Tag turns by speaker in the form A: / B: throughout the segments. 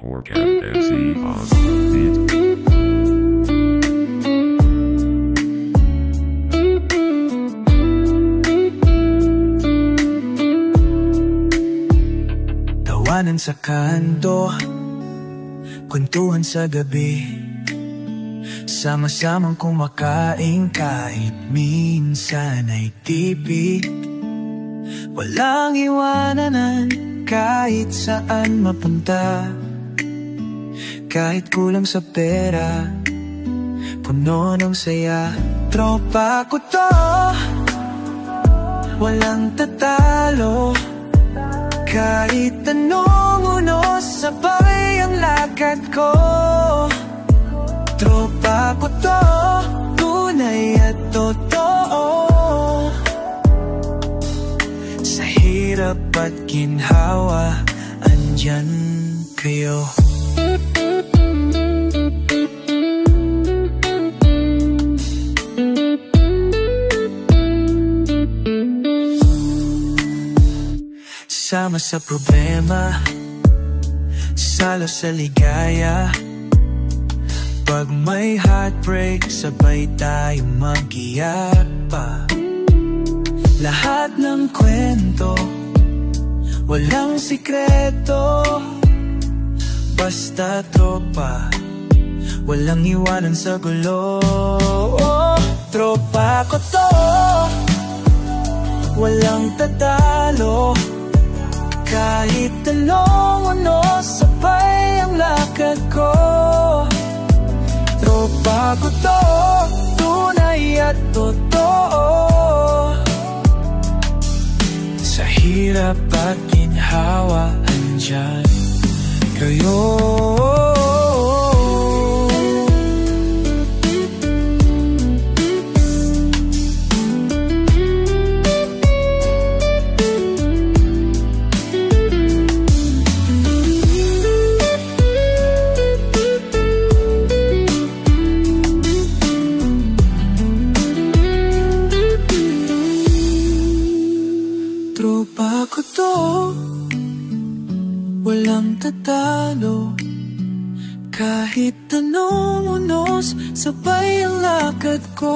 A: Morgan MC on the beat.
B: Tawanan sa kanto, kwentuhan sa gabi, sama-samang kumakain kahit minsan ay tipi. Walang iwananan kahit saan mapunta, kahit kulang sa pera, puno ng saya. Tropa ko to, walang tatalo, kahit anong unos, sabay ang lakad ko. Tropa ko to, tunay at totoo. Sa hirap at ginhawa, andyan kayo. Sama sa problema, salo sa ligaya. Pag may heartbreak, sabay tayo mag-iyak pa. Lahat ng kwento, walang sikreto, basta tropa, walang iwanan sa gulo. Tropa ko to, walang tatalo, kahit anong unos, sabay ang lakad ko. Tropa ko to, tunay at totoo. Sa hirap at ginhawa, andyan kayo. Tropa ko to, walang tatalo, kahit anong unos, sabay ang lakad ko.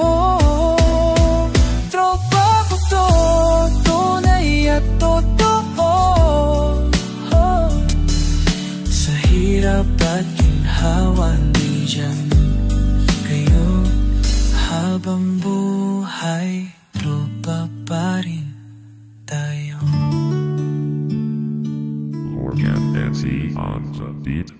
B: Tropa ko to, tunay at totoo. Sa hirap at ginhawa, nandiyan kayo. Habang buhay, tropa pa rin tayo.
A: Morgan MC on the beat.